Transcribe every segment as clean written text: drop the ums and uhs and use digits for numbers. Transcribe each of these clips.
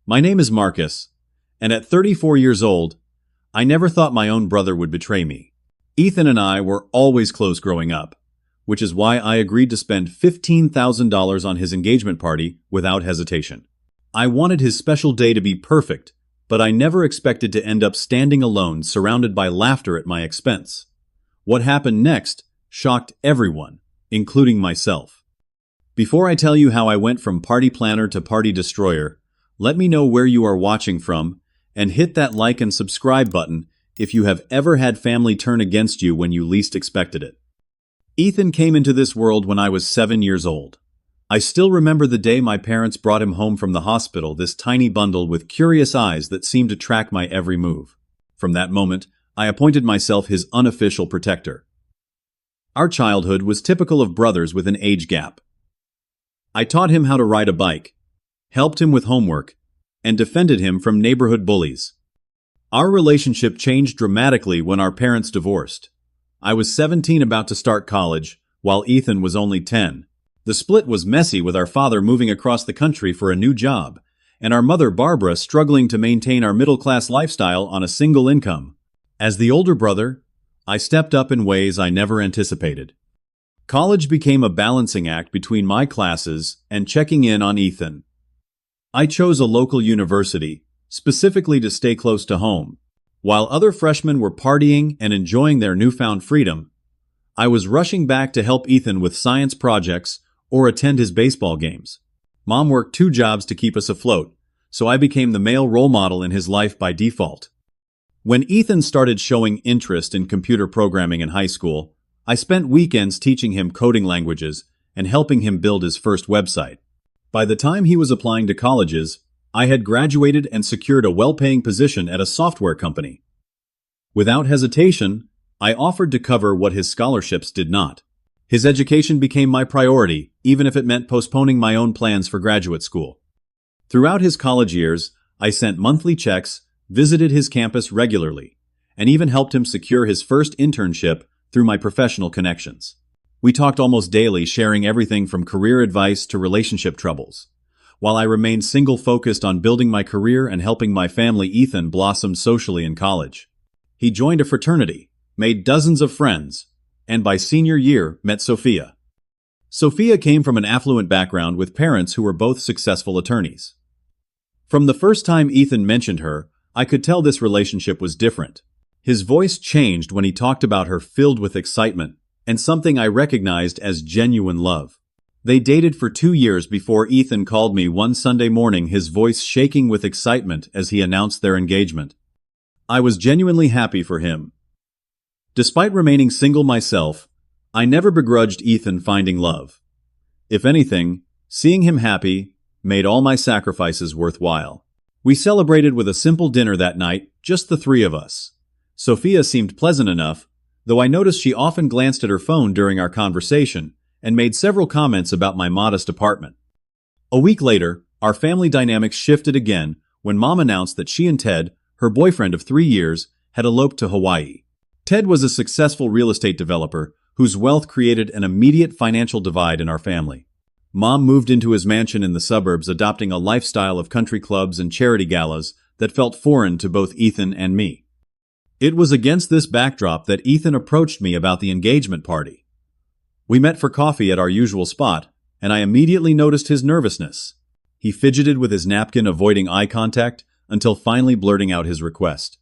My name is Marcus, and at 34 years old, I never thought my own brother would betray me. Ethan and I were always close growing up, which is why I agreed to spend $15,000 on his engagement party without hesitation. I wanted his special day to be perfect, but I never expected to end up standing alone surrounded by laughter at my expense. What happened next shocked everyone, including myself. Before I tell you how I went from party planner to party destroyer, let me know where you are watching from, and hit that like and subscribe button if you have ever had family turn against you when you least expected it. Ethan came into this world when I was 7 years old. I still remember the day my parents brought him home from the hospital, this tiny bundle with curious eyes that seemed to track my every move. From that moment, I appointed myself his unofficial protector. Our childhood was typical of brothers with an age gap. I taught him how to ride a bike, helped him with homework, and defended him from neighborhood bullies. Our relationship changed dramatically when our parents divorced. I was 17 about to start college, while Ethan was only 10. The split was messy with our father moving across the country for a new job, and our mother Barbara struggling to maintain our middle-class lifestyle on a single income. As the older brother, I stepped up in ways I never anticipated. College became a balancing act between my classes and checking in on Ethan. I chose a local university, specifically to stay close to home. While other freshmen were partying and enjoying their newfound freedom, I was rushing back to help Ethan with science projects or attend his baseball games. Mom worked 2 jobs to keep us afloat, so I became the male role model in his life by default. When Ethan started showing interest in computer programming in high school, I spent weekends teaching him coding languages and helping him build his first website. By the time he was applying to colleges, I had graduated and secured a well-paying position at a software company. Without hesitation, I offered to cover what his scholarships did not. His education became my priority, even if it meant postponing my own plans for graduate school. Throughout his college years, I sent monthly checks, visited his campus regularly, and even helped him secure his first internship through my professional connections. We talked almost daily, sharing everything from career advice to relationship troubles. While I remained single-focused on building my career and helping my family, Ethan blossomed socially in college. He joined a fraternity, made dozens of friends, and by senior year met Sophia. Sophia came from an affluent background with parents who were both successful attorneys. From the first time Ethan mentioned her, I could tell this relationship was different. His voice changed when he talked about her, filled with excitement, and something I recognized as genuine love. They dated for 2 years before Ethan called me one Sunday morning, his voice shaking with excitement as he announced their engagement. I was genuinely happy for him. Despite remaining single myself, I never begrudged Ethan finding love. If anything, seeing him happy made all my sacrifices worthwhile. We celebrated with a simple dinner that night, just the 3 of us. Sophia seemed pleasant enough, though I noticed she often glanced at her phone during our conversation and made several comments about my modest apartment. A week later, our family dynamics shifted again when Mom announced that she and Ted, her boyfriend of 3 years, had eloped to Hawaii. Ted was a successful real estate developer whose wealth created an immediate financial divide in our family. Mom moved into his mansion in the suburbs, adopting a lifestyle of country clubs and charity galas that felt foreign to both Ethan and me. It was against this backdrop that Ethan approached me about the engagement party. We met for coffee at our usual spot, and I immediately noticed his nervousness. He fidgeted with his napkin, avoiding eye contact, until finally blurting out his request.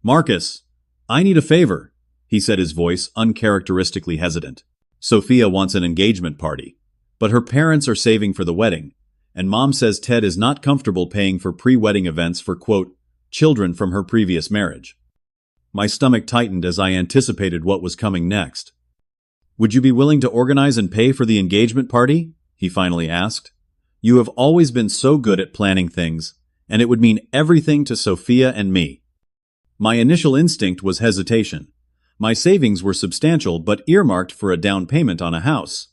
"Marcus, I need a favor," he said, his voice uncharacteristically hesitant. "Sophia wants an engagement party, but her parents are saving for the wedding, and Mom says Ted is not comfortable paying for pre-wedding events for, quote, children from her previous marriage." My stomach tightened as I anticipated what was coming next. "Would you be willing to organize and pay for the engagement party?" he finally asked. "You have always been so good at planning things, and it would mean everything to Sophia and me." My initial instinct was hesitation. My savings were substantial but earmarked for a down payment on a house.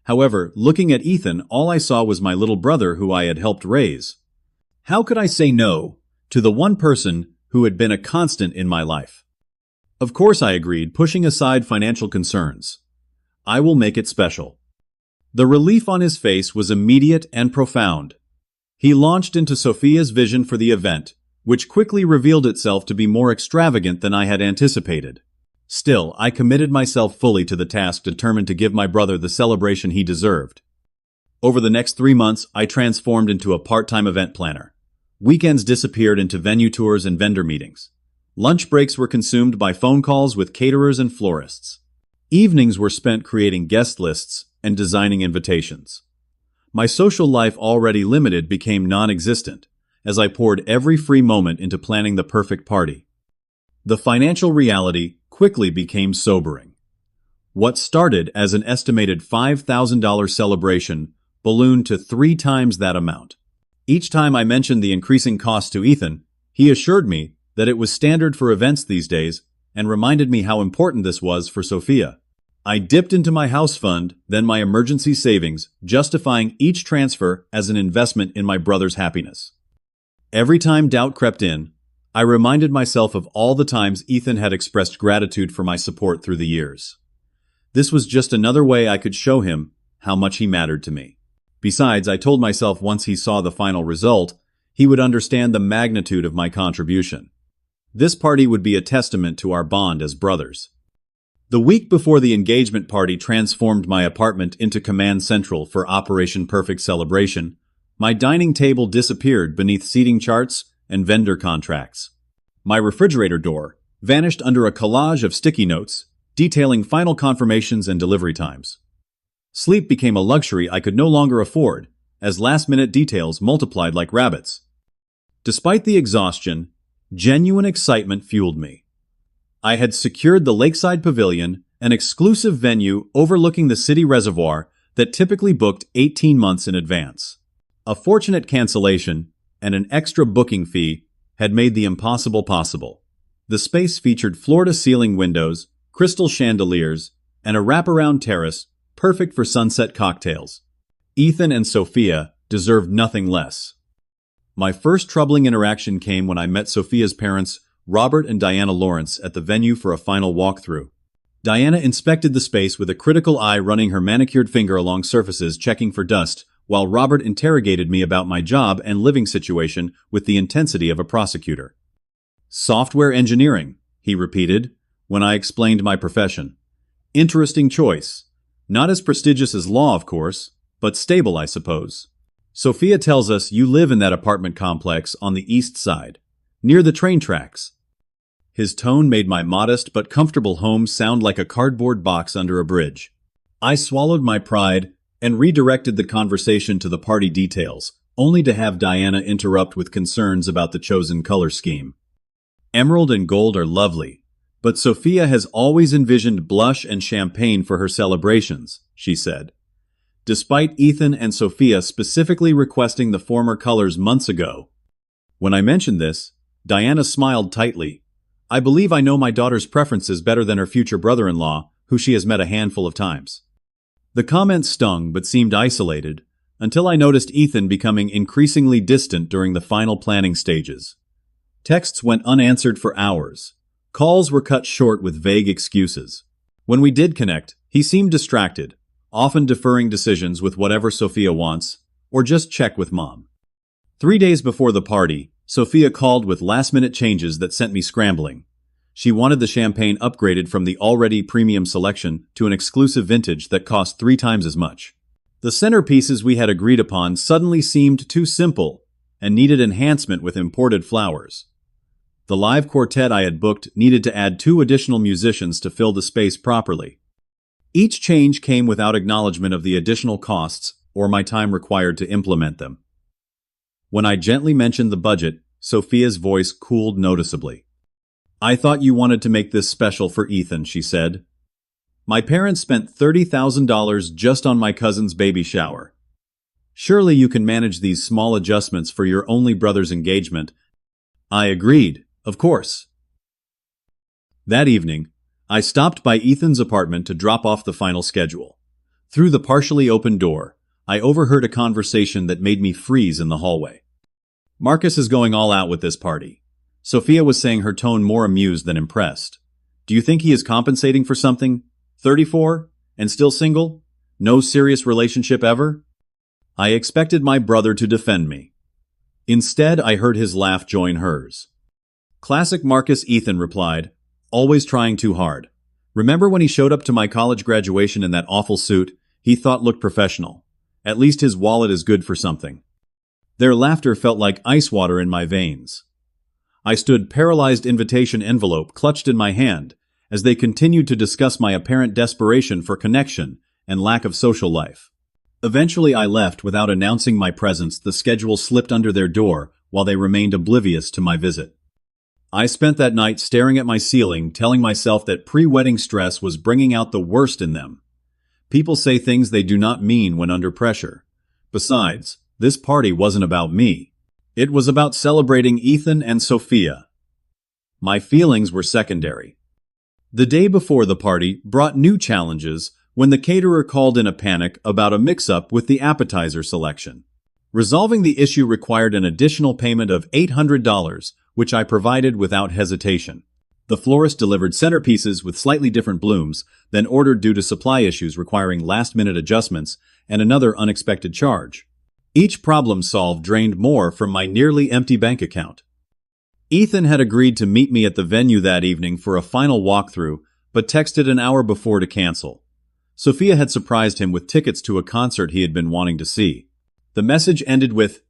However, looking at Ethan, all I saw was my little brother who I had helped raise. How could I say no to the one person who had been a constant in my life? Of course I agreed, pushing aside financial concerns. "I will make it special." The relief on his face was immediate and profound. He launched into Sophia's vision for the event, which quickly revealed itself to be more extravagant than I had anticipated. Still, I committed myself fully to the task, determined to give my brother the celebration he deserved. Over the next 3 months, I transformed into a part-time event planner. Weekends disappeared into venue tours and vendor meetings. Lunch breaks were consumed by phone calls with caterers and florists. Evenings were spent creating guest lists and designing invitations. My social life, already limited, became non-existent, as I poured every free moment into planning the perfect party. The financial reality quickly became sobering. What started as an estimated $5,000 celebration ballooned to 3 times that amount. Each time I mentioned the increasing cost to Ethan, he assured me that it was standard for events these days and reminded me how important this was for Sophia. I dipped into my house fund, then my emergency savings, justifying each transfer as an investment in my brother's happiness. Every time doubt crept in, I reminded myself of all the times Ethan had expressed gratitude for my support through the years. This was just another way I could show him how much he mattered to me. Besides, I told myself once he saw the final result, he would understand the magnitude of my contribution. This party would be a testament to our bond as brothers. The week before the engagement party transformed my apartment into command central for Operation Perfect Celebration, my dining table disappeared beneath seating charts and vendor contracts. My refrigerator door vanished under a collage of sticky notes detailing final confirmations and delivery times. Sleep became a luxury I could no longer afford, as last-minute details multiplied like rabbits. Despite the exhaustion, genuine excitement fueled me. I had secured the Lakeside Pavilion, an exclusive venue overlooking the city reservoir that typically booked 18 months in advance. A fortunate cancellation and an extra booking fee had made the impossible possible. The space featured floor-to-ceiling windows, crystal chandeliers, and a wraparound terrace perfect for sunset cocktails. Ethan and Sophia deserved nothing less. My first troubling interaction came when I met Sophia's parents, Robert and Diana Lawrence, at the venue for a final walkthrough. Diana inspected the space with a critical eye, running her manicured finger along surfaces, checking for dust, while Robert interrogated me about my job and living situation with the intensity of a prosecutor. "Software engineering," he repeated, when I explained my profession. "Interesting choice. Not as prestigious as law, of course, but stable, I suppose. Sophia tells us you live in that apartment complex on the east side, near the train tracks." His tone made my modest but comfortable home sound like a cardboard box under a bridge. I swallowed my pride and redirected the conversation to the party details, only to have Diana interrupt with concerns about the chosen color scheme. "Emerald and gold are lovely, but Sophia has always envisioned blush and champagne for her celebrations," she said. Despite Ethan and Sophia specifically requesting the former colors months ago. When I mentioned this, Diana smiled tightly. "I believe I know my daughter's preferences better than her future brother-in-law, who she has met a handful of times." The comment stung but seemed isolated, until I noticed Ethan becoming increasingly distant during the final planning stages. Texts went unanswered for hours. Calls were cut short with vague excuses. When we did connect, he seemed distracted, often deferring decisions with whatever Sophia wants, or just check with mom. 3 days before the party, Sophia called with last-minute changes that sent me scrambling. She wanted the champagne upgraded from the already premium selection to an exclusive vintage that cost 3 times as much. The centerpieces we had agreed upon suddenly seemed too simple and needed enhancement with imported flowers. The live quartet I had booked needed to add 2 additional musicians to fill the space properly. Each change came without acknowledgement of the additional costs or my time required to implement them. When I gently mentioned the budget, Sophia's voice cooled noticeably. "I thought you wanted to make this special for Ethan," she said. "My parents spent $30,000 just on my cousin's baby shower. Surely you can manage these small adjustments for your only brother's engagement." I agreed, of course. That evening, I stopped by Ethan's apartment to drop off the final schedule. Through the partially open door, I overheard a conversation that made me freeze in the hallway. "Marcus is going all out with this party," Sophia was saying, her tone more amused than impressed. "Do you think he is compensating for something? 34? And still single? No serious relationship ever?" I expected my brother to defend me, Instead, I heard his laugh join hers. Classic Marcus, Ethan replied, always trying too hard. Remember when he showed up to my college graduation in that awful suit he thought looked professional? At least his wallet is good for something. Their laughter felt like ice water in my veins. I stood paralyzed, invitation envelope clutched in my hand, as they continued to discuss my apparent desperation for connection and lack of social life. Eventually I left without announcing my presence. The schedule slipped under their door while they remained oblivious to my visit. I spent that night staring at my ceiling, telling myself that pre-wedding stress was bringing out the worst in them. People say things they do not mean when under pressure. Besides, this party wasn't about me. It was about celebrating Ethan and Sophia. My feelings were secondary. The day before the party brought new challenges when the caterer called in a panic about a mix-up with the appetizer selection. Resolving the issue required an additional payment of $800, which I provided without hesitation. The florist delivered centerpieces with slightly different blooms than ordered due to supply issues requiring last-minute adjustments and another unexpected charge. Each problem solved drained more from my nearly empty bank account. Ethan had agreed to meet me at the venue that evening for a final walkthrough, but texted an hour before to cancel. Sophia had surprised him with tickets to a concert he had been wanting to see. The message ended with,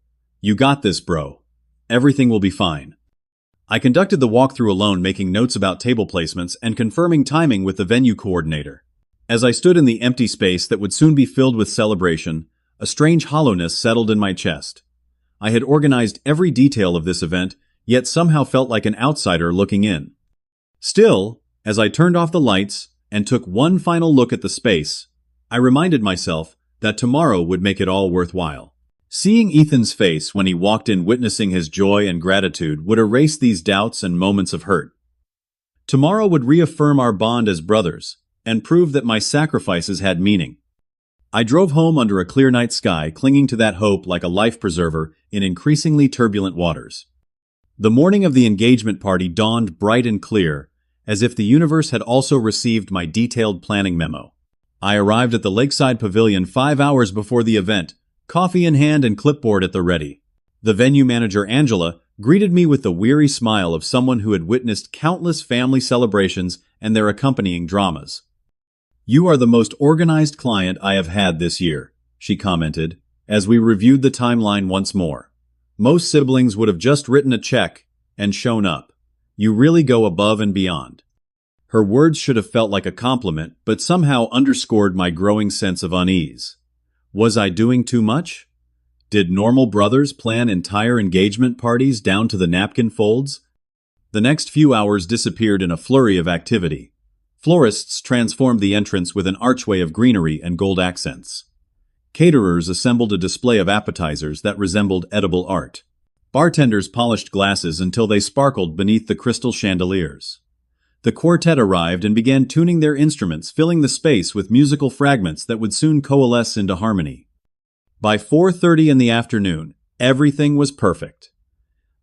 "You got this, bro. Everything will be fine." I conducted the walkthrough alone, making notes about table placements and confirming timing with the venue coordinator. As I stood in the empty space that would soon be filled with celebration, a strange hollowness settled in my chest. I had organized every detail of this event, yet somehow felt like an outsider looking in. Still, as I turned off the lights and took one final look at the space, I reminded myself that tomorrow would make it all worthwhile. Seeing Ethan's face when he walked in, witnessing his joy and gratitude, would erase these doubts and moments of hurt. Tomorrow would reaffirm our bond as brothers and prove that my sacrifices had meaning. I drove home under a clear night sky, clinging to that hope like a life preserver in increasingly turbulent waters. The morning of the engagement party dawned bright and clear, as if the universe had also received my detailed planning memo. I arrived at the Lakeside Pavilion 5 hours before the event, coffee in hand and clipboard at the ready. The venue manager, Angela, greeted me with the weary smile of someone who had witnessed countless family celebrations and their accompanying dramas. "You are the most organized client I have had this year," she commented, as we reviewed the timeline once more. "Most siblings would have just written a check and shown up. You really go above and beyond." Her words should have felt like a compliment, but somehow underscored my growing sense of unease. Was I doing too much? Did normal brothers plan entire engagement parties down to the napkin folds? The next few hours disappeared in a flurry of activity. Florists transformed the entrance with an archway of greenery and gold accents. Caterers assembled a display of appetizers that resembled edible art. Bartenders polished glasses until they sparkled beneath the crystal chandeliers. The quartet arrived and began tuning their instruments, filling the space with musical fragments that would soon coalesce into harmony. By 4:30 in the afternoon, everything was perfect.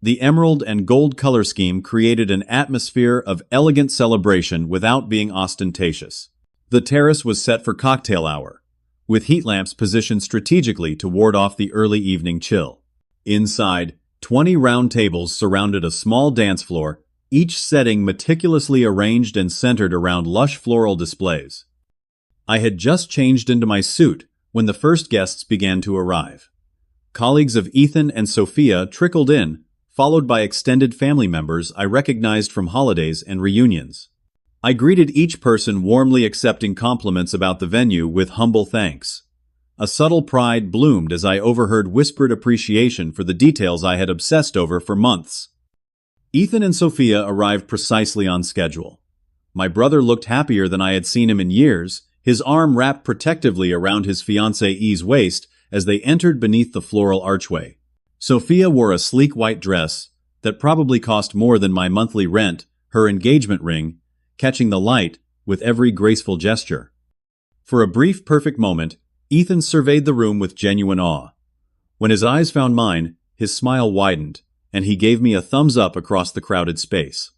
The emerald and gold color scheme created an atmosphere of elegant celebration without being ostentatious. The terrace was set for cocktail hour, with heat lamps positioned strategically to ward off the early evening chill. Inside, 20 round tables surrounded a small dance floor, each setting meticulously arranged and centered around lush floral displays. I had just changed into my suit when the first guests began to arrive. Colleagues of Ethan and Sophia trickled in, followed by extended family members I recognized from holidays and reunions. I greeted each person, warmly accepting compliments about the venue with humble thanks. A subtle pride bloomed as I overheard whispered appreciation for the details I had obsessed over for months. Ethan and Sophia arrived precisely on schedule. My brother looked happier than I had seen him in years, his arm wrapped protectively around his fiancée's waist as they entered beneath the floral archway. Sophia wore a sleek white dress that probably cost more than my monthly rent, her engagement ring catching the light with every graceful gesture. For a brief, perfect moment, Ethan surveyed the room with genuine awe. When his eyes found mine, his smile widened, and he gave me a thumbs up across the crowded space.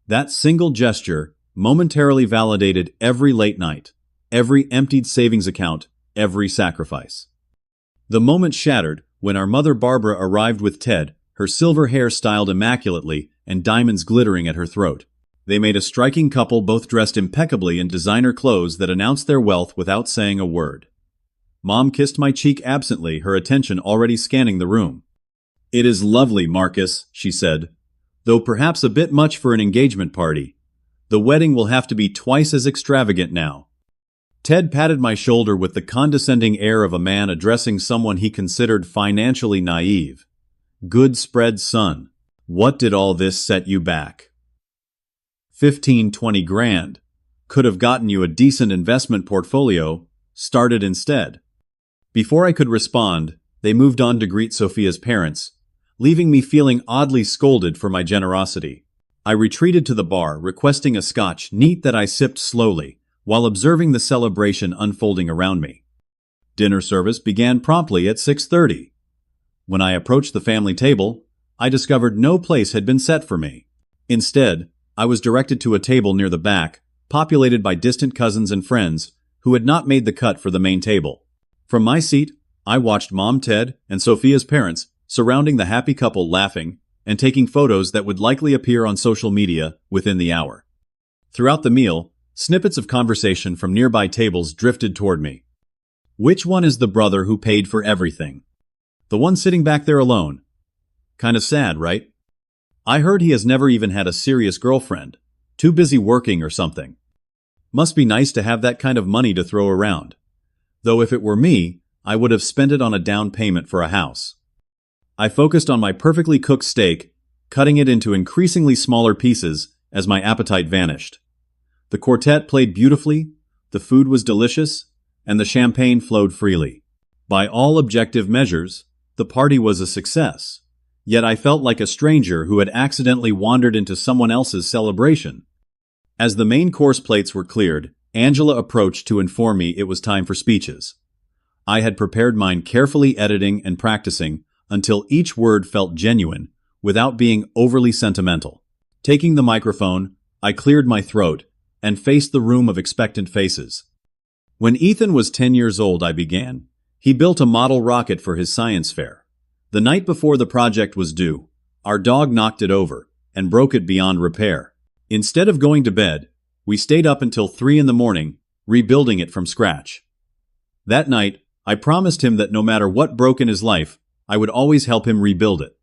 That single gesture momentarily validated every late night, every emptied savings account, every sacrifice. The moment shattered when our mother Barbara arrived with Ted, her silver hair styled immaculately and diamonds glittering at her throat. They made a striking couple, both dressed impeccably in designer clothes that announced their wealth without saying a word. Mom kissed my cheek absently, her attention already scanning the room. "It is lovely, Marcus," she said, "though perhaps a bit much for an engagement party. The wedding will have to be twice as extravagant now." Ted patted my shoulder with the condescending air of a man addressing someone he considered financially naive. "Good spread, son. What did all this set you back? 15-20 grand. Could have gotten you a decent investment portfolio. Started instead." Before I could respond, they moved on to greet Sophia's parents, leaving me feeling oddly scolded for my generosity. I retreated to the bar, requesting a scotch neat that I sipped slowly, while observing the celebration unfolding around me. Dinner service began promptly at 6:30. When I approached the family table, I discovered no place had been set for me. Instead, I was directed to a table near the back, populated by distant cousins and friends who had not made the cut for the main table. From my seat, I watched Mom, Ted, and Sophia's parents surrounding the happy couple, laughing and taking photos that would likely appear on social media within the hour. Throughout the meal, snippets of conversation from nearby tables drifted toward me. "Which one is the brother who paid for everything? The one sitting back there alone? Kind of sad, right? I heard he has never even had a serious girlfriend. Too busy working or something. Must be nice to have that kind of money to throw around. Though if it were me, I would have spent it on a down payment for a house." I focused on my perfectly cooked steak, cutting it into increasingly smaller pieces as my appetite vanished. The quartet played beautifully, the food was delicious, and the champagne flowed freely. By all objective measures, the party was a success. Yet I felt like a stranger who had accidentally wandered into someone else's celebration. As the main course plates were cleared, Angela approached to inform me it was time for speeches. I had prepared mine, carefully editing and practicing until each word felt genuine, without being overly sentimental. Taking the microphone, I cleared my throat and faced the room of expectant faces. "When Ethan was 10 years old," I began, "he built a model rocket for his science fair. The night before the project was due, our dog knocked it over and broke it beyond repair. Instead of going to bed, we stayed up until 3 in the morning, rebuilding it from scratch. That night, I promised him that no matter what broke in his life, I would always help him rebuild it."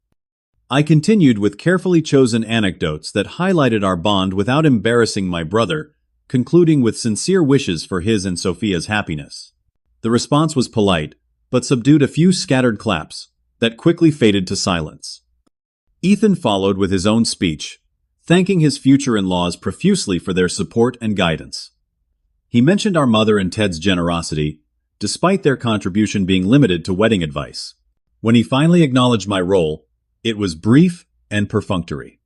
I continued with carefully chosen anecdotes that highlighted our bond without embarrassing my brother, concluding with sincere wishes for his and Sophia's happiness. The response was polite, but subdued a few scattered claps that quickly faded to silence. Ethan followed with his own speech, thanking his future in-laws profusely for their support and guidance. He mentioned our mother and Ted's generosity, despite their contribution being limited to wedding advice. When he finally acknowledged my role, it was brief and perfunctory.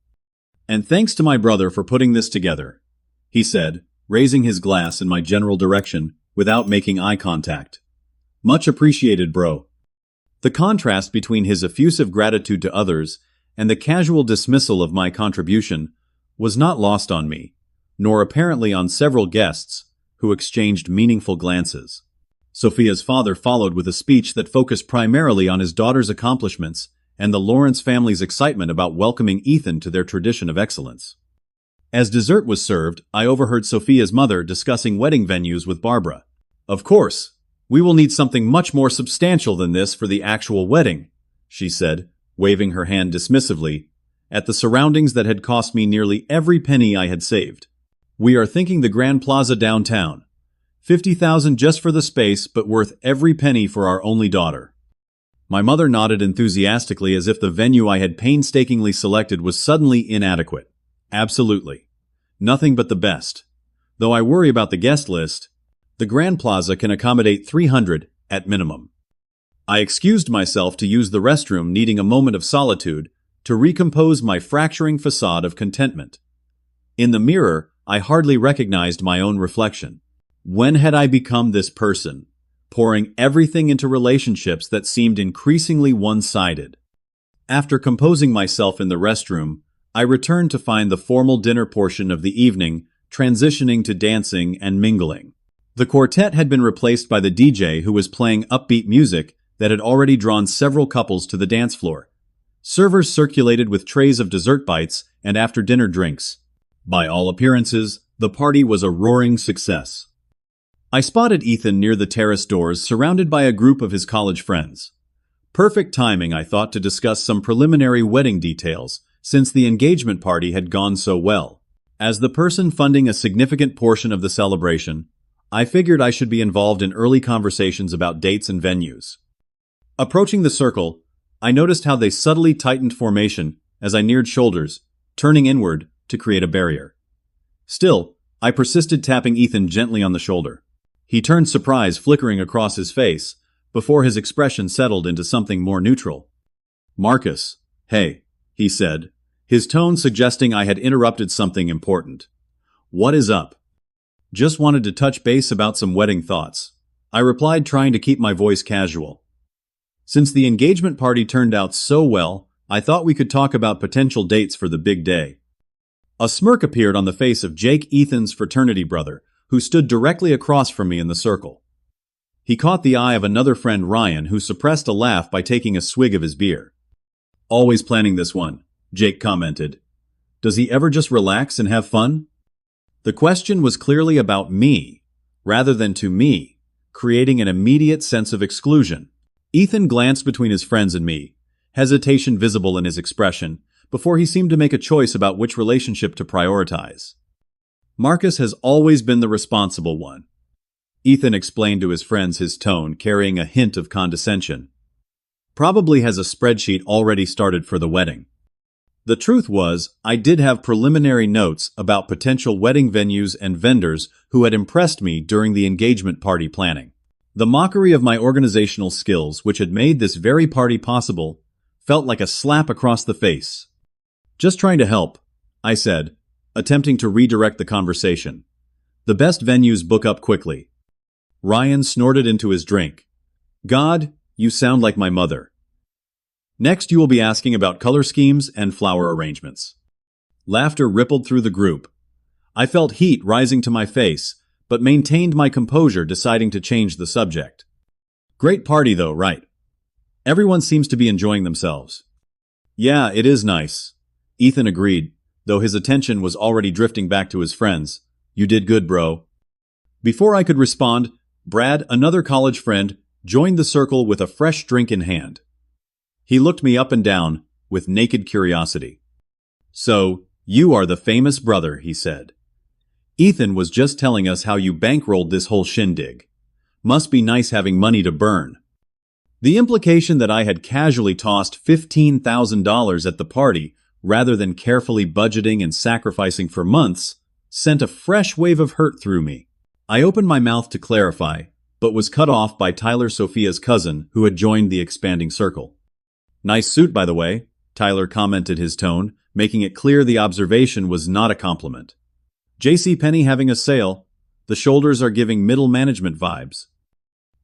"And thanks to my brother for putting this together," he said, raising his glass in my general direction without making eye contact. "Much appreciated, bro." The contrast between his effusive gratitude to others and the casual dismissal of my contribution was not lost on me, nor apparently on several guests who exchanged meaningful glances. Sophia's father followed with a speech that focused primarily on his daughter's accomplishments and the Lawrence family's excitement about welcoming Ethan to their tradition of excellence. As dessert was served, I overheard Sophia's mother discussing wedding venues with Barbara. "Of course, we will need something much more substantial than this for the actual wedding," she said, waving her hand dismissively at the surroundings that had cost me nearly every penny I had saved. "We are thinking the Grand Plaza downtown. 50,000 just for the space, but worth every penny for our only daughter." My mother nodded enthusiastically as if the venue I had painstakingly selected was suddenly inadequate. "Absolutely. Nothing but the best. Though I worry about the guest list. The Grand Plaza can accommodate 300 at minimum." I excused myself to use the restroom, needing a moment of solitude to recompose my fracturing facade of contentment. In the mirror, I hardly recognized my own reflection. When had I become this person, pouring everything into relationships that seemed increasingly one-sided? After composing myself in the restroom, I returned to find the formal dinner portion of the evening transitioning to dancing and mingling. The quartet had been replaced by the DJ, who was playing upbeat music that had already drawn several couples to the dance floor. Servers circulated with trays of dessert bites and after-dinner drinks. By all appearances, the party was a roaring success. I spotted Ethan near the terrace doors, surrounded by a group of his college friends. Perfect timing, I thought, to discuss some preliminary wedding details, since the engagement party had gone so well. As the person funding a significant portion of the celebration, I figured I should be involved in early conversations about dates and venues. Approaching the circle, I noticed how they subtly tightened formation as I neared shoulders, turning inward to create a barrier. Still, I persisted, tapping Ethan gently on the shoulder. He turned, surprise flickering across his face, before his expression settled into something more neutral. "Marcus, hey," he said, his tone suggesting I had interrupted something important. "What is up?" "Just wanted to touch base about some wedding thoughts," I replied, trying to keep my voice casual. Since the engagement party turned out so well, I thought we could talk about potential dates for the big day. A smirk appeared on the face of Jake, Ethan's fraternity brother, who stood directly across from me in the circle. He caught the eye of another friend, Ryan, who suppressed a laugh by taking a swig of his beer. "Always planning this one," Jake commented. "Does he ever just relax and have fun?" The question was clearly about me, rather than to me, creating an immediate sense of exclusion. Ethan glanced between his friends and me, hesitation visible in his expression, before he seemed to make a choice about which relationship to prioritize. "Marcus has always been the responsible one," Ethan explained to his friends, his tone carrying a hint of condescension. "Probably has a spreadsheet already started for the wedding." The truth was, I did have preliminary notes about potential wedding venues and vendors who had impressed me during the engagement party planning. The mockery of my organizational skills, which had made this very party possible, felt like a slap across the face. "Just trying to help," I said, attempting to redirect the conversation. "The best venues book up quickly." Ryan snorted into his drink. "God, you sound like my mother. Next, you will be asking about color schemes and flower arrangements." Laughter rippled through the group. I felt heat rising to my face, but maintained my composure, deciding to change the subject. "Great party though, right? Everyone seems to be enjoying themselves." "Yeah, it is nice," Ethan agreed, though his attention was already drifting back to his friends. "You did good, bro." Before I could respond, Brad, another college friend, joined the circle with a fresh drink in hand. He looked me up and down with naked curiosity. "So, you are the famous brother," he said. "Ethan was just telling us how you bankrolled this whole shindig. Must be nice having money to burn." The implication that I had casually tossed $15,000 at the party rather than carefully budgeting and sacrificing for months sent a fresh wave of hurt through me. I opened my mouth to clarify, but was cut off by Tyler, Sophia's cousin, who had joined the expanding circle. "Nice suit, by the way," Tyler commented, his tone making it clear the observation was not a compliment. "JCPenney having a sale. The shoulders are giving middle management vibes."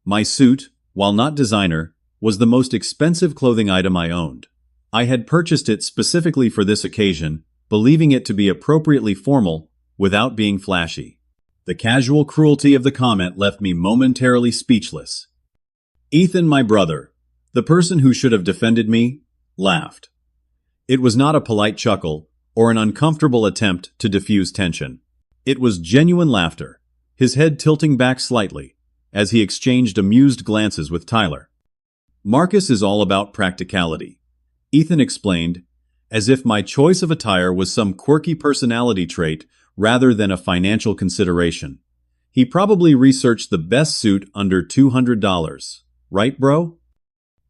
My suit, while not designer, was the most expensive clothing item I owned. I had purchased it specifically for this occasion, believing it to be appropriately formal without being flashy. The casual cruelty of the comment left me momentarily speechless. Ethan, my brother, the person who should have defended me, laughed. It was not a polite chuckle or an uncomfortable attempt to diffuse tension. It was genuine laughter, his head tilting back slightly as he exchanged amused glances with Tyler. "Marcus is all about practicality," Ethan explained, as if my choice of attire was some quirky personality trait rather than a financial consideration. "He probably researched the best suit under $200. Right, bro?"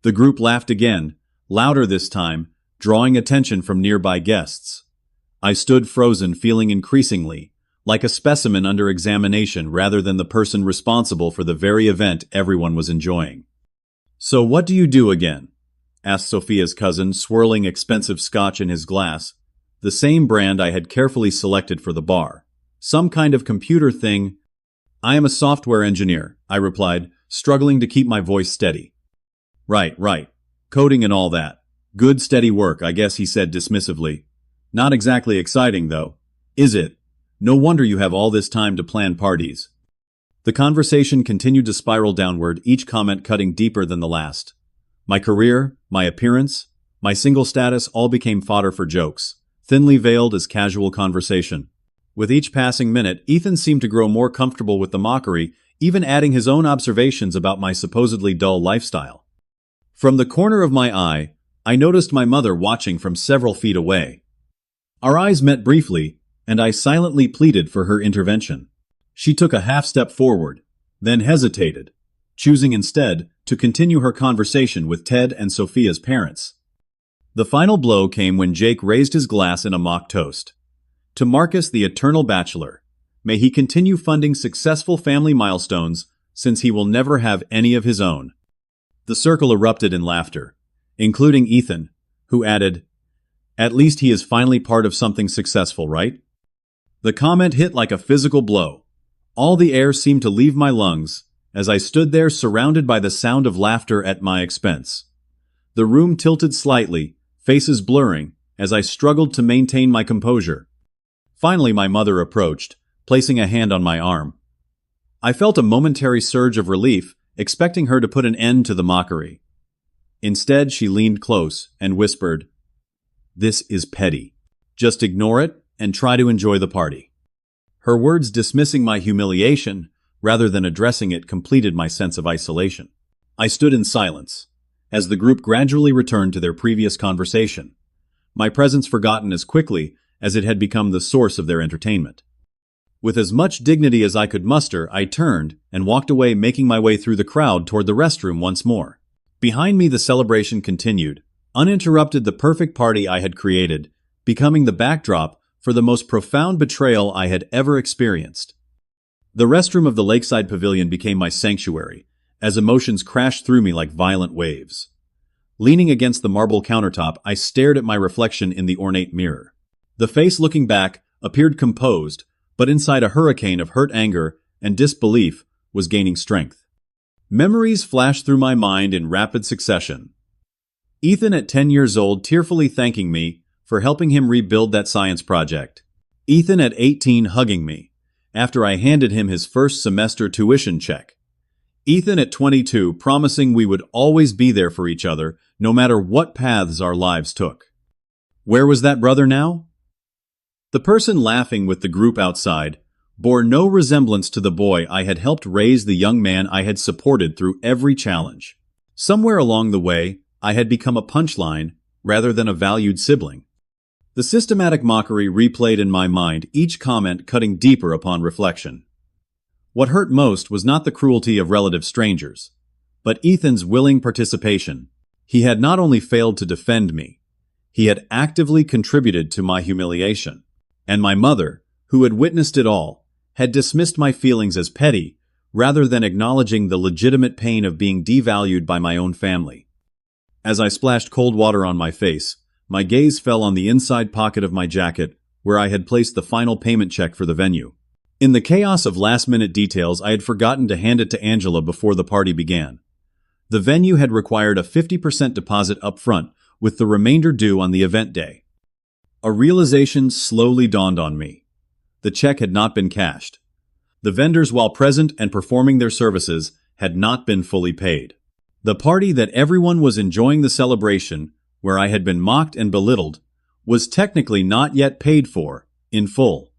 The group laughed again, louder this time, drawing attention from nearby guests. I stood frozen, feeling increasingly like a specimen under examination rather than the person responsible for the very event everyone was enjoying. "So what do you do again?" asked Sophia's cousin, swirling expensive scotch in his glass, the same brand I had carefully selected for the bar. "Some kind of computer thing." "I am a software engineer," I replied, struggling to keep my voice steady. Right. Coding and all that. Good steady work, I guess," he said dismissively. "Not exactly exciting, though, is it? No wonder you have all this time to plan parties." The conversation continued to spiral downward, each comment cutting deeper than the last. My career, my appearance, My single status all became fodder for jokes, thinly veiled as casual conversation. With each passing minute, Ethan seemed to grow more comfortable with the mockery, even adding his own observations about my supposedly dull lifestyle. From the corner of my eye, I noticed my mother watching from several feet away. Our eyes met briefly, and I silently pleaded for her intervention. She took a half step forward, then hesitated, choosing instead to continue her conversation with Ted and Sophia's parents. The final blow came when Jake raised his glass in a mock toast. To Marcus, the eternal bachelor, may he continue funding successful family milestones since he will never have any of his own. The circle erupted in laughter, including Ethan, who added, "At least he is finally part of something successful, right?" The comment hit like a physical blow. All the air seemed to leave my lungs as I stood there surrounded by the sound of laughter at my expense. The room tilted slightly, faces blurring, as I struggled to maintain my composure. Finally, my mother approached, placing a hand on my arm. I felt a momentary surge of relief, expecting her to put an end to the mockery. Instead, she leaned close and whispered, "This is petty. Just ignore it and try to enjoy the party." Her words dismissing my humiliation, rather than addressing it, completed my sense of isolation. I stood in silence, as the group gradually returned to their previous conversation, my presence forgotten as quickly as it had become the source of their entertainment. With as much dignity as I could muster, I turned and walked away, making my way through the crowd toward the restroom once more. Behind me, the celebration continued, uninterrupted, the perfect party I had created, becoming the backdrop for the most profound betrayal I had ever experienced. The restroom of the lakeside pavilion became my sanctuary, as emotions crashed through me like violent waves. Leaning against the marble countertop, I stared at my reflection in the ornate mirror. The face looking back appeared composed, but inside a hurricane of hurt anger and disbelief was gaining strength. Memories flashed through my mind in rapid succession. Ethan at 10 years old tearfully thanking me for helping him rebuild that science project. Ethan at 18 hugging me after I handed him his first semester tuition check. Ethan at 22 promising we would always be there for each other no matter what paths our lives took. Where was that brother now? The person laughing with the group outside bore no resemblance to the boy I had helped raise, the young man I had supported through every challenge. Somewhere along the way, I had become a punchline rather than a valued sibling. The systematic mockery replayed in my mind, each comment cutting deeper upon reflection. What hurt most was not the cruelty of relative strangers, but Ethan's willing participation. He had not only failed to defend me, he had actively contributed to my humiliation. And my mother, who had witnessed it all, had dismissed my feelings as petty rather than acknowledging the legitimate pain of being devalued by my own family. As I splashed cold water on my face, my gaze fell on the inside pocket of my jacket where I had placed the final payment check for the venue. In the chaos of last-minute details, I had forgotten to hand it to Angela before the party began. The venue had required a 50% deposit up front, with the remainder due on the event day. A realization slowly dawned on me. The check had not been cashed. The vendors, while present and performing their services, had not been fully paid. The party that everyone was enjoying, the celebration, where I had been mocked and belittled, was technically not yet paid for, in full.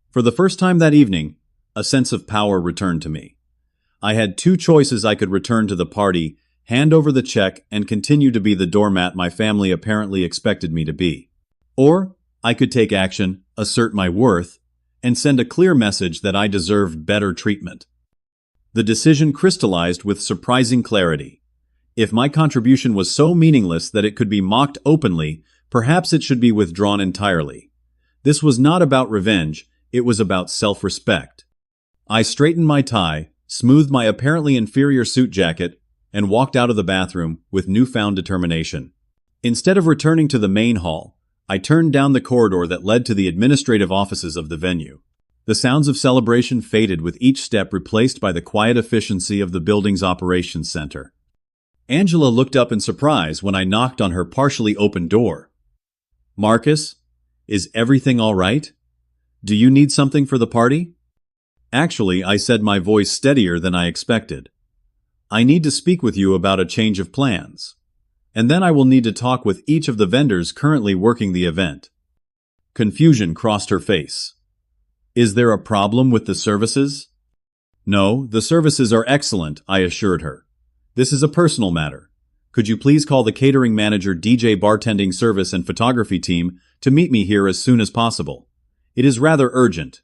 For the first time that evening, a sense of power returned to me. I had two choices: I could return to the party, hand over the check, and continue to be the doormat my family apparently expected me to be. Or I could take action, assert my worth, and send a clear message that I deserved better treatment. The decision crystallized with surprising clarity. If my contribution was so meaningless that it could be mocked openly, perhaps it should be withdrawn entirely. This was not about revenge, it was about self-respect. I straightened my tie, smoothed my apparently inferior suit jacket, and walked out of the bathroom with newfound determination. Instead of returning to the main hall, I turned down the corridor that led to the administrative offices of the venue. The sounds of celebration faded with each step, replaced by the quiet efficiency of the building's operations center. Angela looked up in surprise when I knocked on her partially open door. "Marcus, is everything all right? Do you need something for the party?" "Actually," I said, my voice steadier than I expected. "I need to speak with you about a change of plans." and then I will need to talk with each of the vendors currently working the event. Confusion crossed her face. Is there a problem with the services? No, the services are excellent, I assured her. This is a personal matter. Could you please call the catering manager, DJ, bartending service and photography team to meet me here as soon as possible? It is rather urgent.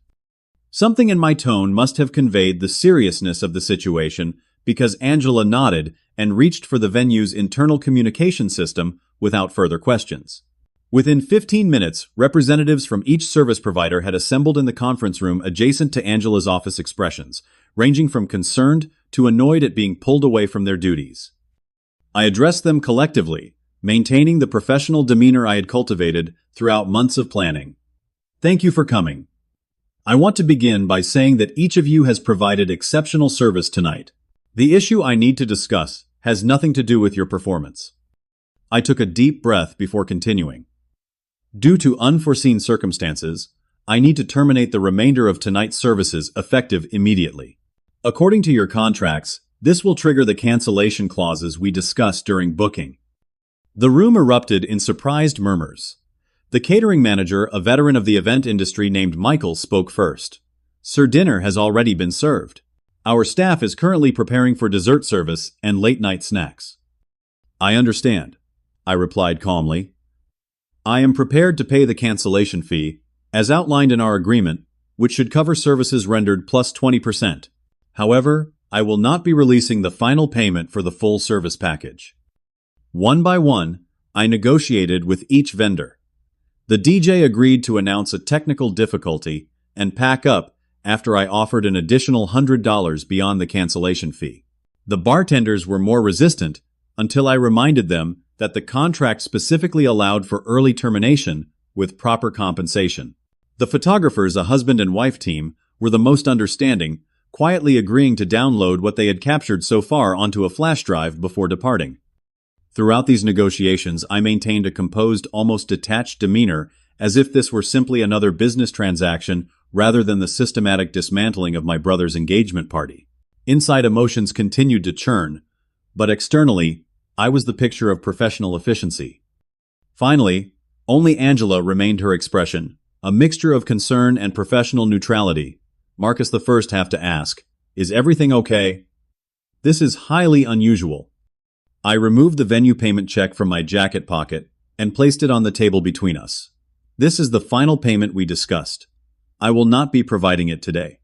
Something in my tone must have conveyed the seriousness of the situation because Angela nodded and reached for the venue's internal communication system without further questions. Within 15 minutes, representatives from each service provider had assembled in the conference room adjacent to Angela's office, expressions ranging from concerned to annoyed at being pulled away from their duties. I addressed them collectively, maintaining the professional demeanor I had cultivated throughout months of planning. Thank you for coming. I want to begin by saying that each of you has provided exceptional service tonight. The issue I need to discuss has nothing to do with your performance. I took a deep breath before continuing. Due to unforeseen circumstances, I need to terminate the remainder of tonight's services effective immediately. According to your contracts, this will trigger the cancellation clauses we discussed during booking. The room erupted in surprised murmurs. The catering manager, a veteran of the event industry named Michael, spoke first. Sir, dinner has already been served. Our staff is currently preparing for dessert service and late-night snacks. I understand, I replied calmly. I am prepared to pay the cancellation fee, as outlined in our agreement, which should cover services rendered plus 20%. However, I will not be releasing the final payment for the full service package. One by one, I negotiated with each vendor. The DJ agreed to announce a technical difficulty and pack up after I offered an additional $100 beyond the cancellation fee. The bartenders were more resistant until I reminded them that the contract specifically allowed for early termination with proper compensation. The photographers, a husband and wife team, were the most understanding, quietly agreeing to download what they had captured so far onto a flash drive before departing. Throughout these negotiations, I maintained a composed, almost detached demeanor, as if this were simply another business transaction rather than the systematic dismantling of my brother's engagement party. Inside, emotions continued to churn, but externally, I was the picture of professional efficiency. Finally, only Angela remained her expression, a mixture of concern and professional neutrality. Marcus the First have to ask, is everything okay? This is highly unusual. I removed the venue payment check from my jacket pocket and placed it on the table between us. This is the final payment we discussed. I will not be providing it today.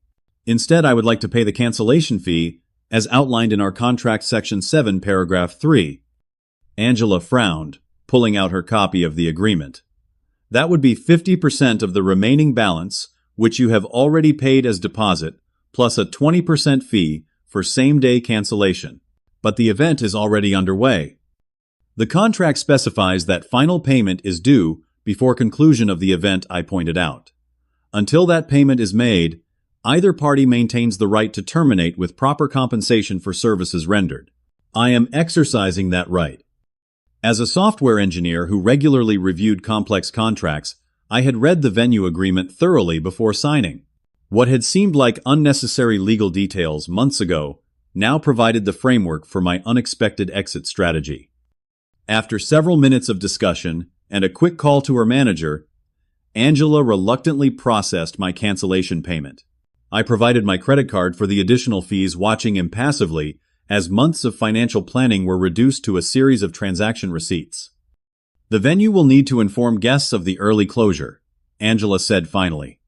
Instead, I would like to pay the cancellation fee as outlined in our contract section 7, paragraph 3. Angela frowned, pulling out her copy of the agreement. That would be 50% of the remaining balance, which you have already paid as deposit, plus a 20% fee for same-day cancellation. But the event is already underway. The contract specifies that final payment is due before conclusion of the event, I pointed out. Until that payment is made, either party maintains the right to terminate with proper compensation for services rendered. I am exercising that right. As a software engineer who regularly reviewed complex contracts, I had read the venue agreement thoroughly before signing. What had seemed like unnecessary legal details months ago now provided the framework for my unexpected exit strategy. After several minutes of discussion and a quick call to her manager, Angela reluctantly processed my cancellation payment. I provided my credit card for the additional fees, watching impassively as months of financial planning were reduced to a series of transaction receipts. The venue will need to inform guests of the early closure, Angela said finally.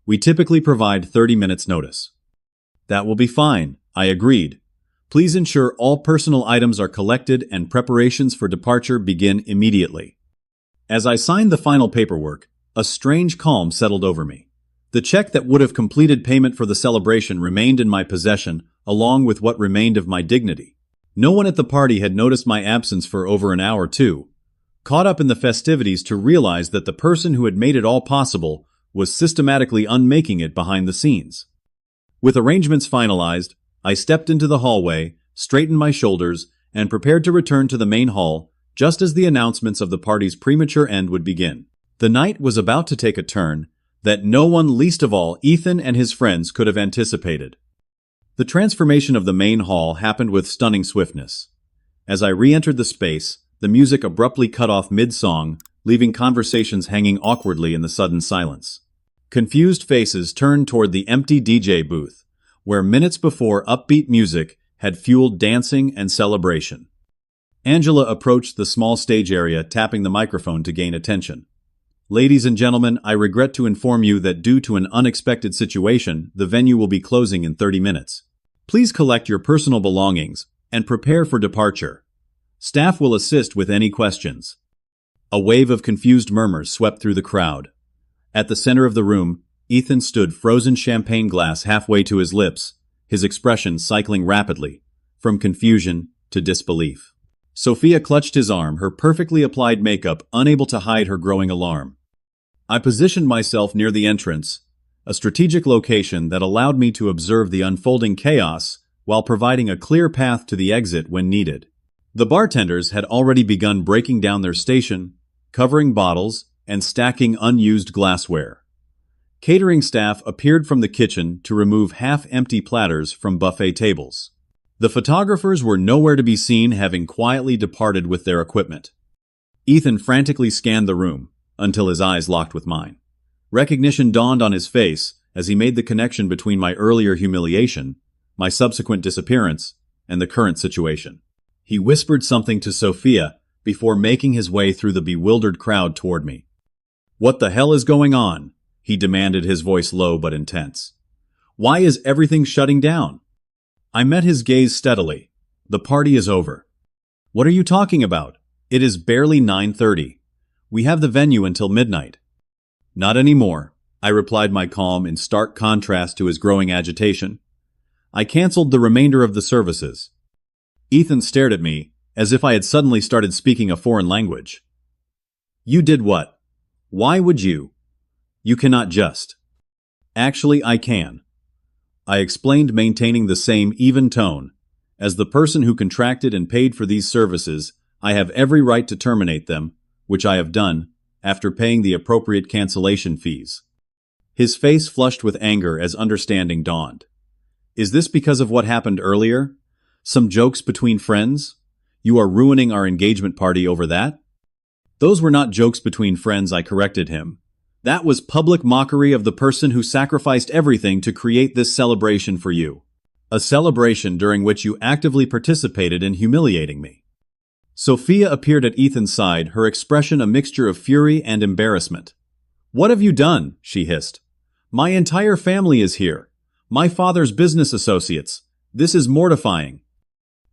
We typically provide 30 minutes notice. That will be fine, I agreed. Please ensure all personal items are collected and preparations for departure begin immediately. As I signed the final paperwork, a strange calm settled over me. The check that would have completed payment for the celebration remained in my possession, along with what remained of my dignity. No one at the party had noticed my absence for over an hour, too, caught up in the festivities to realize that the person who had made it all possible was systematically unmaking it behind the scenes. With arrangements finalized, I stepped into the hallway, straightened my shoulders, and prepared to return to the main hall just as the announcements of the party's premature end would begin. The night was about to take a turn that no one, least of all Ethan and his friends, could have anticipated. The transformation of the main hall happened with stunning swiftness. As I re-entered the space, The music abruptly cut off mid-song, leaving conversations hanging awkwardly in the sudden silence. Confused faces turned toward the empty DJ booth, where minutes before upbeat music had fueled dancing and celebration. Angela approached the small stage area, tapping the microphone to gain attention. "Ladies and gentlemen, I regret to inform you that due to an unexpected situation, the venue will be closing in 30 minutes. Please collect your personal belongings and prepare for departure. Staff will assist with any questions." A wave of confused murmurs swept through the crowd. At the center of the room, Ethan stood, frozen champagne glass halfway to his lips, his expression cycling rapidly, from confusion to disbelief. Sophia clutched his arm, her perfectly applied makeup unable to hide her growing alarm. I positioned myself near the entrance, a strategic location that allowed me to observe the unfolding chaos while providing a clear path to the exit when needed. The bartenders had already begun breaking down their station, covering bottles, and stacking unused glassware. Catering staff appeared from the kitchen to remove half-empty platters from buffet tables. The photographers were nowhere to be seen, having quietly departed with their equipment. Ethan frantically scanned the room until his eyes locked with mine. Recognition dawned on his face as he made the connection between my earlier humiliation, my subsequent disappearance, and the current situation. He whispered something to Sophia before making his way through the bewildered crowd toward me. "What the hell is going on?" he demanded, his voice low but intense. "Why is everything shutting down?" I met his gaze steadily. "The party is over." "What are you talking about? It is barely 9:30. We have the venue until midnight." "Not anymore," I replied, my calm in stark contrast to his growing agitation. "I canceled the remainder of the services." Ethan stared at me, as if I had suddenly started speaking a foreign language. "You did what? Why would you? You cannot just." "Actually, I can," I explained, maintaining the same even tone. "As the person who contracted and paid for these services, I have every right to terminate them, which I have done, after paying the appropriate cancellation fees." His face flushed with anger as understanding dawned. "Is this because of what happened earlier? Some jokes between friends? You are ruining our engagement party over that?" "Those were not jokes between friends," I corrected him. "That was public mockery of the person who sacrificed everything to create this celebration for you. A celebration during which you actively participated in humiliating me." Sophia appeared at Ethan's side, her expression a mixture of fury and embarrassment. "What have you done?" she hissed. "My entire family is here. My father's business associates. This is mortifying."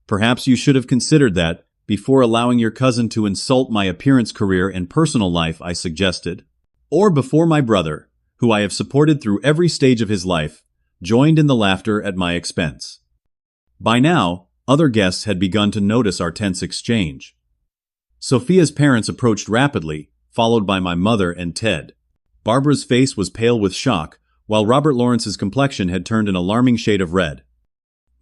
"Perhaps you should have considered that before allowing your cousin to insult my appearance, career, and personal life," I suggested. "Or before my brother, who I have supported through every stage of his life, joined in the laughter at my expense." By now, other guests had begun to notice our tense exchange. Sophia's parents approached rapidly, followed by my mother and Ted. Barbara's face was pale with shock, while Robert Lawrence's complexion had turned an alarming shade of red.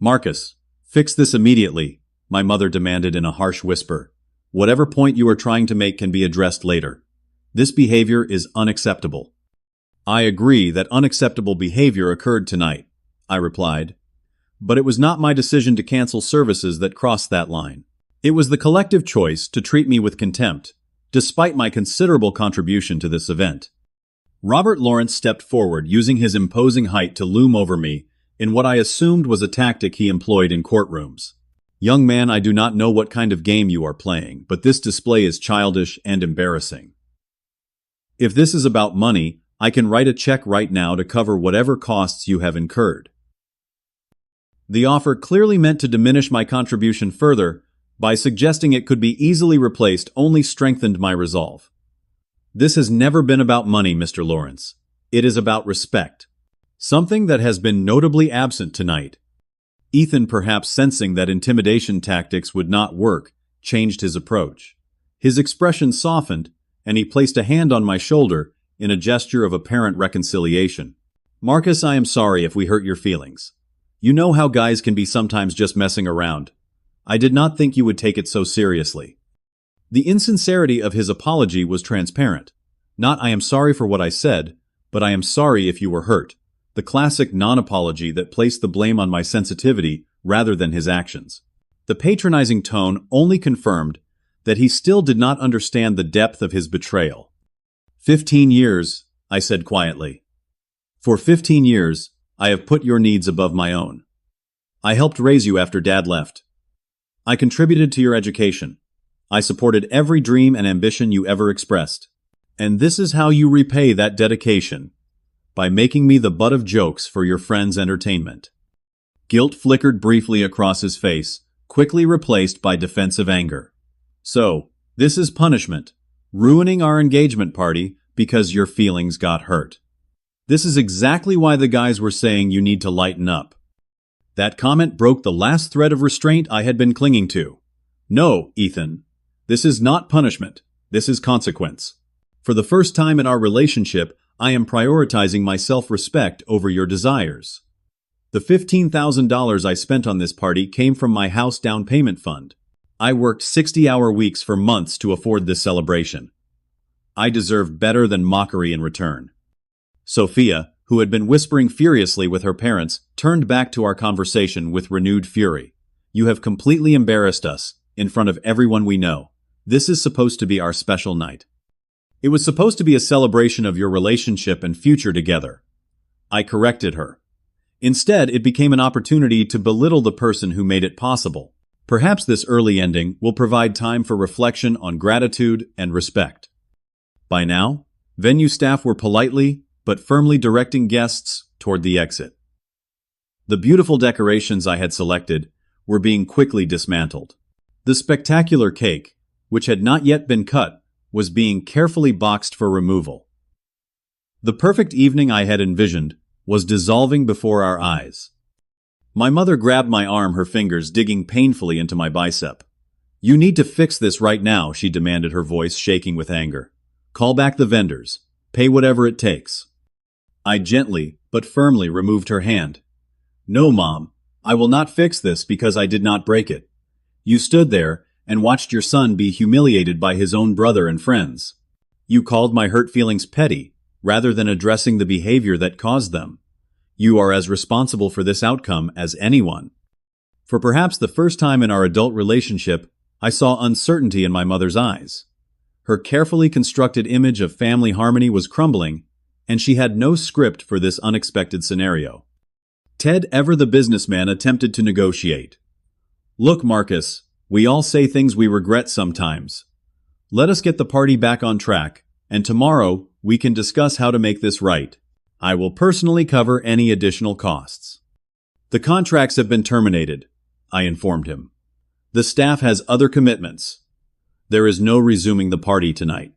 "Marcus, fix this immediately," my mother demanded in a harsh whisper. "Whatever point you are trying to make can be addressed later. This behavior is unacceptable." "I agree that unacceptable behavior occurred tonight," I replied. "But it was not my decision to cancel services that crossed that line. It was the collective choice to treat me with contempt, despite my considerable contribution to this event." Robert Lawrence stepped forward, using his imposing height to loom over me in what I assumed was a tactic he employed in courtrooms. "Young man, I do not know what kind of game you are playing, but this display is childish and embarrassing. If this is about money, I can write a check right now to cover whatever costs you have incurred." The offer clearly meant to diminish my contribution further. By suggesting it could be easily replaced only strengthened my resolve. "This has never been about money, Mr. Lawrence. It is about respect. Something that has been notably absent tonight." Ethan, perhaps sensing that intimidation tactics would not work, changed his approach. His expression softened, and he placed a hand on my shoulder in a gesture of apparent reconciliation. "Marcus, I am sorry if we hurt your feelings. You know how guys can be sometimes just messing around. I did not think you would take it so seriously." The insincerity of his apology was transparent. Not "I am sorry for what I said," but "I am sorry if you were hurt." The classic non-apology that placed the blame on my sensitivity rather than his actions. The patronizing tone only confirmed that he still did not understand the depth of his betrayal. 15 years, I said quietly. For 15 years, I have put your needs above my own. I helped raise you after Dad left. I contributed to your education. I supported every dream and ambition you ever expressed. And this is how you repay that dedication, by making me the butt of jokes for your friends' entertainment. Guilt flickered briefly across his face, quickly replaced by defensive anger. So, this is punishment, ruining our engagement party because your feelings got hurt. This is exactly why the guys were saying you need to lighten up. That comment broke the last thread of restraint I had been clinging to. No, Ethan. This is not punishment. This is consequence. For the first time in our relationship, I am prioritizing my self-respect over your desires. The $15,000 I spent on this party came from my house down payment fund. I worked 60-hour weeks for months to afford this celebration. I deserve better than mockery in return. Sophia, who had been whispering furiously with her parents, turned back to our conversation with renewed fury. You have completely embarrassed us, in front of everyone we know. This is supposed to be our special night. It was supposed to be a celebration of your relationship and future together. I corrected her. Instead, it became an opportunity to belittle the person who made it possible. Perhaps this early ending will provide time for reflection on gratitude and respect. By now, venue staff were politely but firmly directing guests toward the exit. The beautiful decorations I had selected were being quickly dismantled. The spectacular cake, which had not yet been cut, was being carefully boxed for removal. The perfect evening I had envisioned was dissolving before our eyes. My mother grabbed my arm, her fingers digging painfully into my bicep. You need to fix this right now, she demanded, her voice shaking with anger. Call back the vendors. Pay whatever it takes. I gently, but firmly removed her hand. No, Mom, I will not fix this because I did not break it. You stood there and watched your son be humiliated by his own brother and friends. You called my hurt feelings petty, rather than addressing the behavior that caused them. You are as responsible for this outcome as anyone. For perhaps the first time in our adult relationship, I saw uncertainty in my mother's eyes. Her carefully constructed image of family harmony was crumbling, and she had no script for this unexpected scenario. Ted, ever the businessman, attempted to negotiate. Look, Marcus, we all say things we regret sometimes. Let us get the party back on track, and tomorrow we can discuss how to make this right. I will personally cover any additional costs. The contracts have been terminated, I informed him. The staff has other commitments. There is no resuming the party tonight.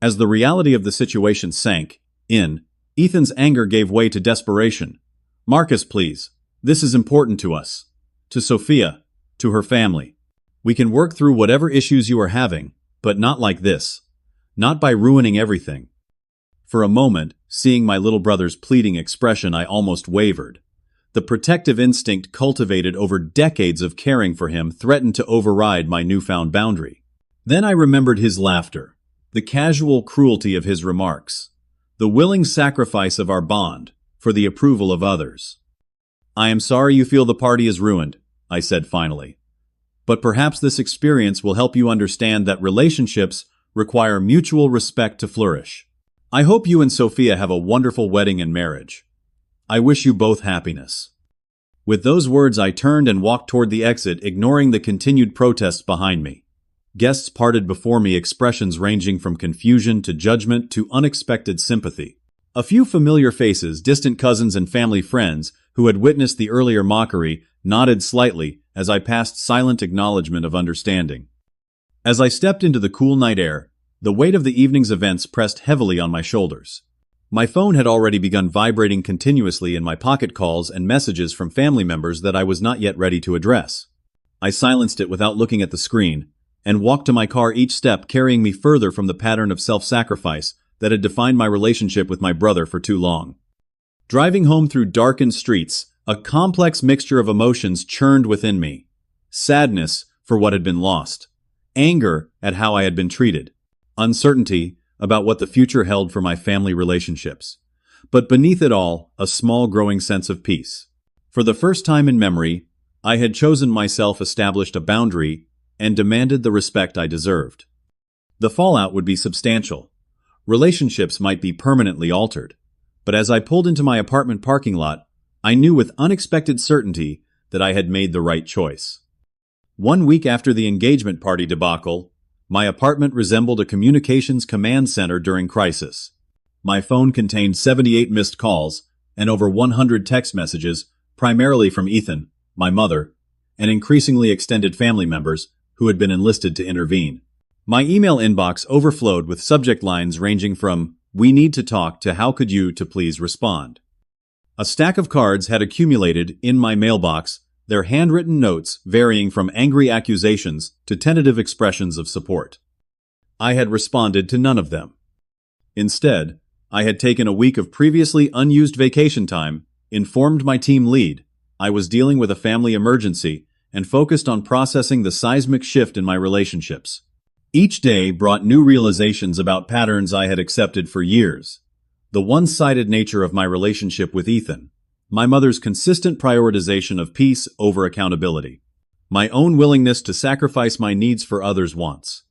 As the reality of the situation sank in, Ethan's anger gave way to desperation. Marcus, please. This is important to us. To Sophia. To her family. We can work through whatever issues you are having, but not like this. Not by ruining everything. For a moment, seeing my little brother's pleading expression, I almost wavered. The protective instinct cultivated over decades of caring for him threatened to override my newfound boundary. Then I remembered his laughter, the casual cruelty of his remarks, the willing sacrifice of our bond for the approval of others. I am sorry you feel the party is ruined, I said finally. But perhaps this experience will help you understand that relationships require mutual respect to flourish. I hope you and Sophia have a wonderful wedding and marriage. I wish you both happiness. With those words, I turned and walked toward the exit, ignoring the continued protests behind me. Guests parted before me, expressions ranging from confusion to judgment to unexpected sympathy. A few familiar faces, distant cousins and family friends who had witnessed the earlier mockery, nodded slightly as I passed silent acknowledgement of understanding. As I stepped into the cool night air, the weight of the evening's events pressed heavily on my shoulders. My phone had already begun vibrating continuously in my pocket, calls and messages from family members that I was not yet ready to address. I silenced it without looking at the screen, and walked to my car, each step carrying me further from the pattern of self-sacrifice that had defined my relationship with my brother for too long. Driving home through darkened streets, a complex mixture of emotions churned within me. Sadness for what had been lost, anger at how I had been treated, uncertainty about what the future held for my family relationships. But beneath it all, a small growing sense of peace. For the first time in memory, I had chosen myself, established a boundary, and demanded the respect I deserved. The fallout would be substantial. Relationships might be permanently altered. But as I pulled into my apartment parking lot, I knew with unexpected certainty that I had made the right choice. 1 week after the engagement party debacle, my apartment resembled a communications command center during crisis. My phone contained 78 missed calls and over 100 text messages, primarily from Ethan, my mother, and increasingly extended family members who had been enlisted to intervene. My email inbox overflowed with subject lines ranging from "We need to talk" to "How could you" to "Please respond." A stack of cards had accumulated in my mailbox, their handwritten notes varying from angry accusations to tentative expressions of support. I had responded to none of them. Instead, I had taken a week of previously unused vacation time, informed my team lead I was dealing with a family emergency, and focused on processing the seismic shift in my relationships. Each day brought new realizations about patterns I had accepted for years. The one-sided nature of my relationship with Ethan, my mother's consistent prioritization of peace over accountability, my own willingness to sacrifice my needs for others' wants.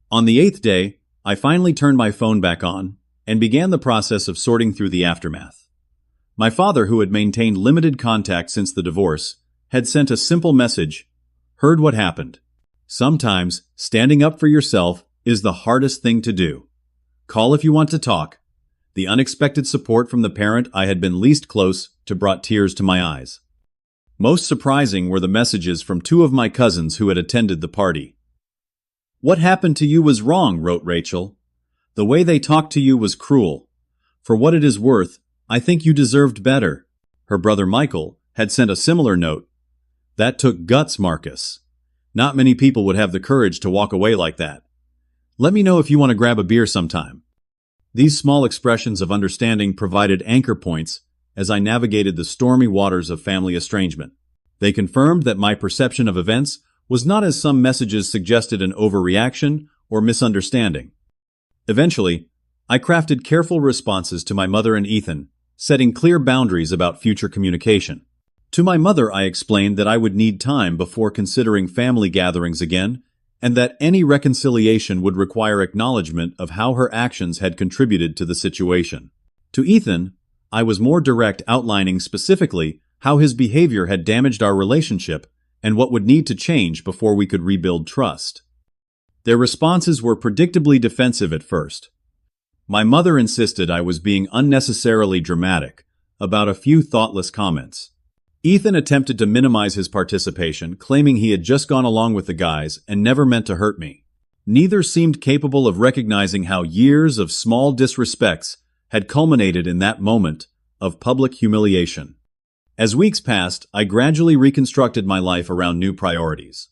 On the 8th day, I finally turned my phone back on and began the process of sorting through the aftermath. My father, who had maintained limited contact since the divorce, had sent a simple message: "Heard what happened. Sometimes standing up for yourself is the hardest thing to do. Call if you want to talk." The unexpected support from the parent I had been least close to brought tears to my eyes. Most surprising were the messages from 2 of my cousins who had attended the party. "What happened to you was wrong," wrote Rachel. "The way they talked to you was cruel. For what it is worth, I think you deserved better." Her brother Michael had sent a similar note. "That took guts, Marcus. Not many people would have the courage to walk away like that. Let me know if you want to grab a beer sometime." These small expressions of understanding provided anchor points as I navigated the stormy waters of family estrangement. They confirmed that my perception of events was not, as some messages suggested, an overreaction or misunderstanding. Eventually, I crafted careful responses to my mother and Ethan, setting clear boundaries about future communication. To my mother, I explained that I would need time before considering family gatherings again, and that any reconciliation would require acknowledgement of how her actions had contributed to the situation. To Ethan, I was more direct, outlining specifically how his behavior had damaged our relationship and what would need to change before we could rebuild trust. Their responses were predictably defensive at first. My mother insisted I was being unnecessarily dramatic about a few thoughtless comments. Ethan attempted to minimize his participation, claiming he had just gone along with the guys and never meant to hurt me. Neither seemed capable of recognizing how years of small disrespects had culminated in that moment of public humiliation. As weeks passed, I gradually reconstructed my life around new priorities.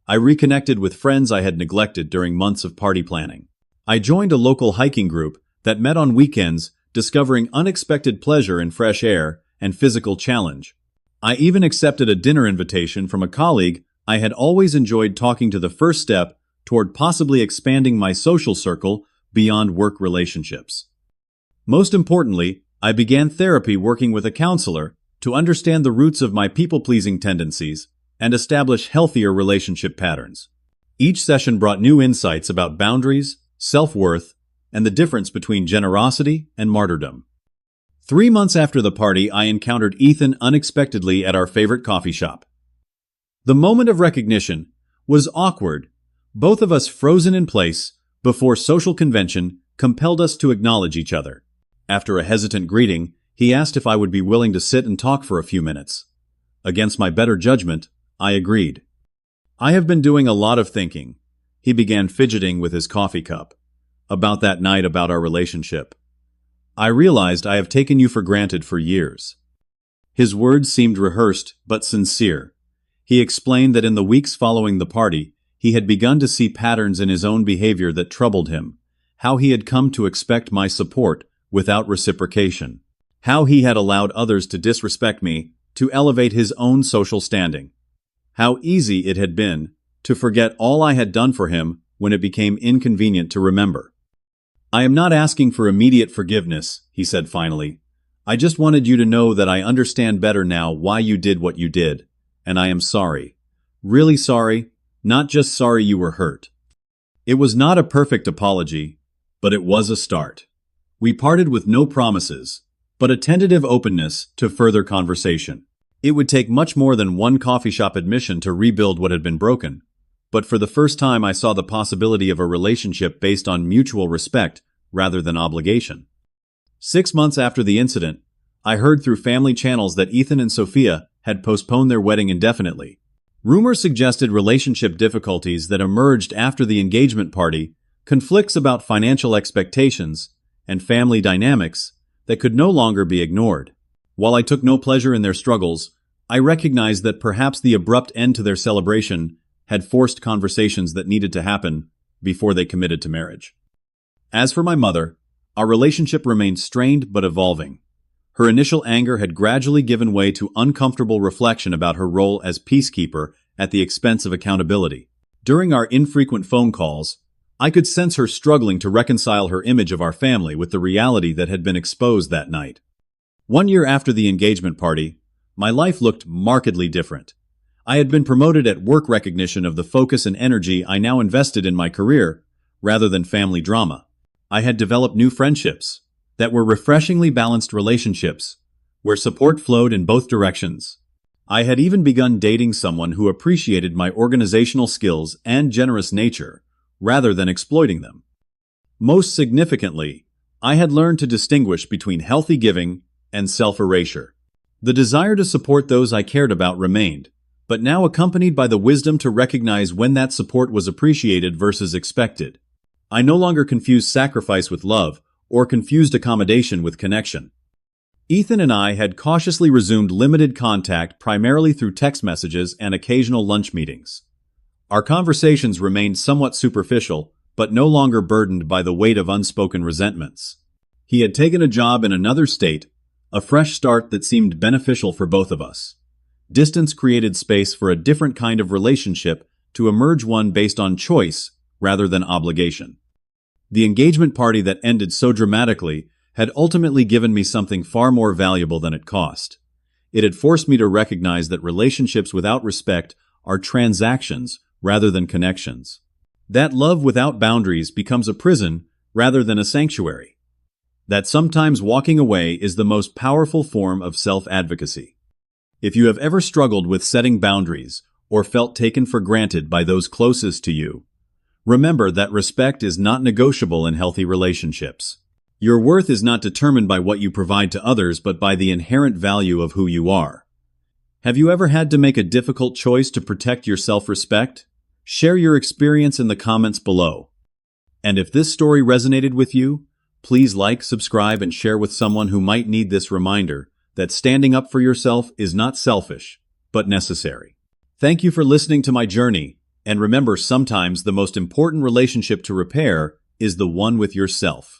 I reconnected with friends I had neglected during months of party planning. I joined a local hiking group that met on weekends, discovering unexpected pleasure in fresh air and physical challenge. I even accepted a dinner invitation from a colleague I had always enjoyed talking to, the first step toward possibly expanding my social circle beyond work relationships. Most importantly, I began therapy, working with a counselor to understand the roots of my people-pleasing tendencies and establish healthier relationship patterns. Each session brought new insights about boundaries, self-worth, and the difference between generosity and martyrdom. 3 months after the party, I encountered Ethan unexpectedly at our favorite coffee shop. The moment of recognition was awkward, both of us frozen in place before social convention compelled us to acknowledge each other. After a hesitant greeting, he asked if I would be willing to sit and talk for a few minutes. Against my better judgment, I agreed. "I have been doing a lot of thinking," he began, fidgeting with his coffee cup, "about that night, about our relationship. I realized I have taken you for granted for years." His words seemed rehearsed but sincere. He explained that in the weeks following the party, he had begun to see patterns in his own behavior that troubled him, how he had come to expect my support without reciprocation, how he had allowed others to disrespect me to elevate his own social standing, how easy it had been to forget all I had done for him when it became inconvenient to remember. "I am not asking for immediate forgiveness," he said finally. "I just wanted you to know that I understand better now why you did what you did, and I am sorry. Really sorry, not just sorry you were hurt. It was not a perfect apology, but it was a start. We parted with no promises, but a tentative openness to further conversation. It would take much more than one coffee shop admission to rebuild what had been broken, but for the first time I saw the possibility of a relationship based on mutual respect rather than obligation. 6 months after the incident, I heard through family channels that Ethan and Sophia had postponed their wedding indefinitely. Rumors suggested relationship difficulties that emerged after the engagement party, conflicts about financial expectations, and family dynamics that could no longer be ignored. While I took no pleasure in their struggles, I recognized that perhaps the abrupt end to their celebration had forced conversations that needed to happen before they committed to marriage. As for my mother, our relationship remained strained but evolving. Her initial anger had gradually given way to uncomfortable reflection about her role as peacekeeper at the expense of accountability. During our infrequent phone calls, I could sense her struggling to reconcile her image of our family with the reality that had been exposed that night. 1 year after the engagement party, my life looked markedly different. I had been promoted at work, recognition of the focus and energy I now invested in my career, rather than family drama. I had developed new friendships that were refreshingly balanced relationships, where support flowed in both directions. I had even begun dating someone who appreciated my organizational skills and generous nature, rather than exploiting them. Most significantly, I had learned to distinguish between healthy giving and self-erasure. The desire to support those I cared about remained, but now accompanied by the wisdom to recognize when that support was appreciated versus expected. I no longer confused sacrifice with love, or confused accommodation with connection. Ethan and I had cautiously resumed limited contact primarily through text messages and occasional lunch meetings. Our conversations remained somewhat superficial, but no longer burdened by the weight of unspoken resentments. He had taken a job in another state, a fresh start that seemed beneficial for both of us. Distance created space for a different kind of relationship to emerge, one based on choice rather than obligation. The engagement party that ended so dramatically had ultimately given me something far more valuable than it cost. It had forced me to recognize that relationships without respect are transactions rather than connections. That love without boundaries becomes a prison rather than a sanctuary. That sometimes walking away is the most powerful form of self-advocacy. If you have ever struggled with setting boundaries or felt taken for granted by those closest to you, remember that respect is not negotiable in healthy relationships. Your worth is not determined by what you provide to others, but by the inherent value of who you are. Have you ever had to make a difficult choice to protect your self-respect? Share your experience in the comments below. And if this story resonated with you, please like, subscribe, and share with someone who might need this reminder that standing up for yourself is not selfish, but necessary. Thank you for listening to my journey, and remember, sometimes the most important relationship to repair is the one with yourself.